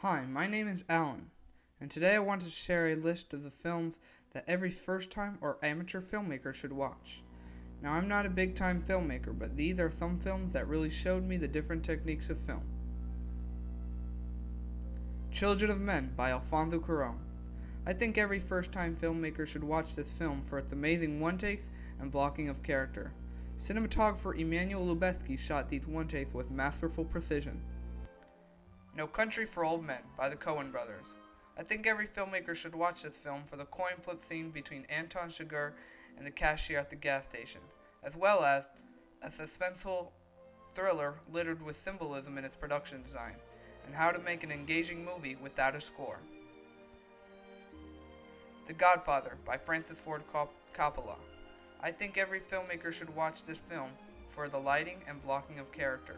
Hi, my name is Alan, and today I want to share a list of the films that every first-time or amateur filmmaker should watch. Now, I'm not a big-time filmmaker, but these are some films that really showed me the different techniques of film. Children of Men by Alfonso Cuarón. I think every first-time filmmaker should watch this film for its amazing one-takes and blocking of character. Cinematographer Emmanuel Lubezki shot these one-takes with masterful precision. No Country for Old Men by the Coen brothers. I think every filmmaker should watch this film for the coin flip scene between Anton Chigurh and the cashier at the gas station, as well as a suspenseful thriller littered with symbolism in its production design, and how to make an engaging movie without a score. The Godfather by Francis Ford Coppola. I think every filmmaker should watch this film for the lighting and blocking of character,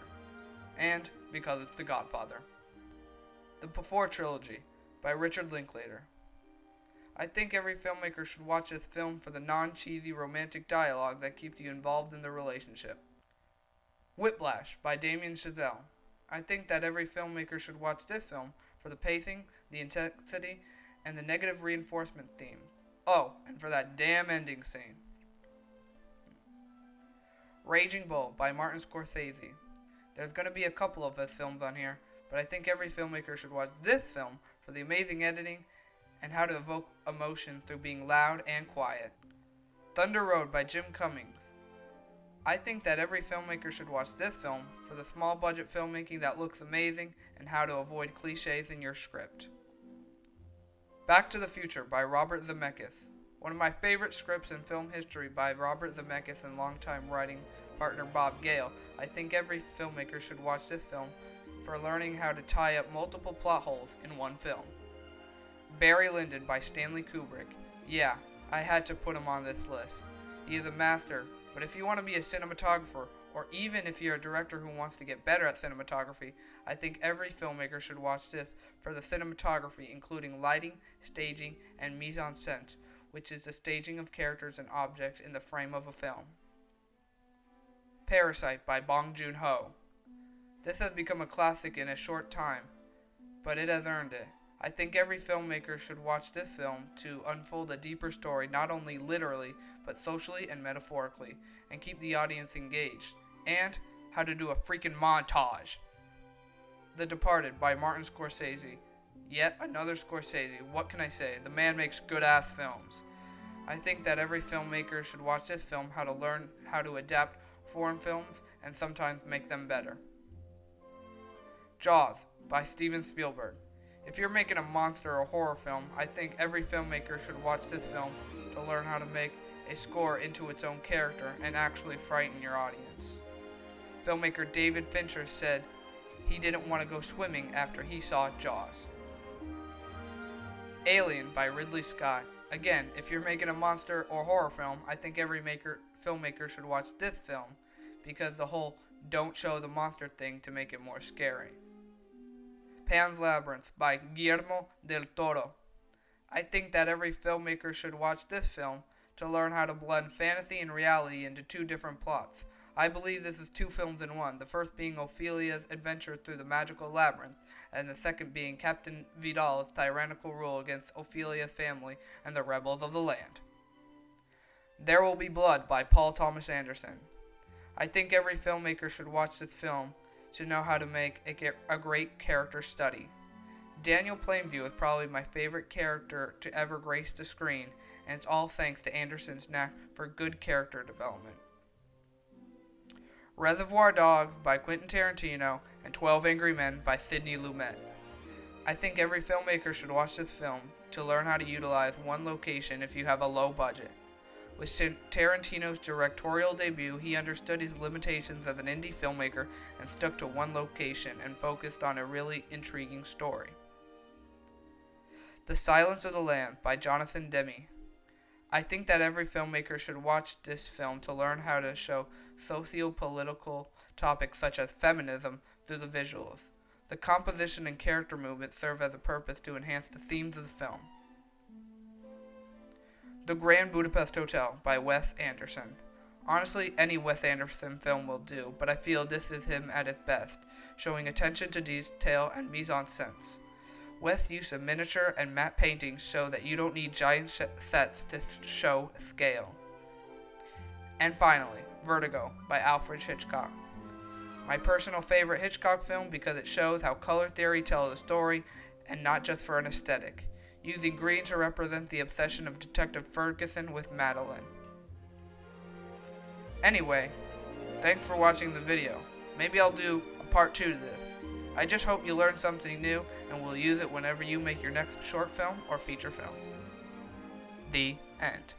and because it's The Godfather. The Before Trilogy by Richard Linklater. I think every filmmaker should watch this film for the non-cheesy romantic dialogue that keeps you involved in the relationship. Whiplash by Damien Chazelle. I think that every filmmaker should watch this film for the pacing, the intensity, and the negative reinforcement theme. Oh, and for that damn ending scene. Raging Bull by Martin Scorsese. There's going to be a couple of his films on here, but I think every filmmaker should watch this film for the amazing editing and how to evoke emotion through being loud and quiet. Thunder Road by Jim Cummings. I think that every filmmaker should watch this film for the small budget filmmaking that looks amazing and how to avoid cliches in your script. Back to the Future by Robert Zemeckis. One of my favorite scripts in film history by Robert Zemeckis and longtime writing partner Bob Gale. I think every filmmaker should watch this film for learning how to tie up multiple plot holes in one film. Barry Lyndon by Stanley Kubrick. Yeah, I had to put him on this list. He is a master, but if you want to be a cinematographer, or even if you're a director who wants to get better at cinematography, I think every filmmaker should watch this for the cinematography, including lighting, staging, and mise-en-scène, which is the staging of characters and objects in the frame of a film. Parasite by Bong Joon-ho. This has become a classic in a short time, but it has earned it. I think every filmmaker should watch this film to unfold a deeper story, not only literally, but socially and metaphorically, and keep the audience engaged, and how to do a freaking montage. The Departed by Martin Scorsese. Yet another Scorsese. What can I say? The man makes good-ass films. I think that every filmmaker should watch this film how to learn how to adapt foreign films and sometimes make them better. Jaws by Steven Spielberg. If you're making a monster or horror film, I think every filmmaker should watch this film to learn how to make a score into its own character and actually frighten your audience. Filmmaker David Fincher said he didn't want to go swimming after he saw Jaws. Alien by Ridley Scott. Again, if you're making a monster or horror film, I think every filmmaker should watch this film because the whole don't show the monster thing to make it more scary. Pan's Labyrinth by Guillermo del Toro. I think that every filmmaker should watch this film to learn how to blend fantasy and reality into two different plots. I believe this is two films in one, the first being Ophelia's adventure through the magical labyrinth, and the second being Captain Vidal's tyrannical rule against Ophelia's family and the rebels of the land. There Will Be Blood by Paul Thomas Anderson. I think every filmmaker should watch this film to know how to make a great character study. Daniel Plainview is probably my favorite character to ever grace the screen, and it's all thanks to Anderson's knack for good character development. Reservoir Dogs by Quentin Tarantino and 12 Angry Men by Sidney Lumet. I think every filmmaker should watch this film to learn how to utilize one location if you have a low budget. With Tarantino's directorial debut, he understood his limitations as an indie filmmaker and stuck to one location and focused on a really intriguing story. The Silence of the Lambs by Jonathan Demme. I think that every filmmaker should watch this film to learn how to show socio-political topics such as feminism through the visuals. The composition and character movement serve as a purpose to enhance the themes of the film. The Grand Budapest Hotel by Wes Anderson. Honestly, any Wes Anderson film will do, but I feel this is him at his best, showing attention to detail and mise-en-scène. with use of miniature and matte paintings show that you don't need giant sets to show scale. And finally, Vertigo by Alfred Hitchcock. My personal favorite Hitchcock film because it shows how color theory tells a story and not just for an aesthetic, using green to represent the obsession of Detective Ferguson with Madeline. Anyway, thanks for watching the video. Maybe I'll do a part 2 to this. I just hope you learned something new and will use it whenever you make your next short film or feature film. The end.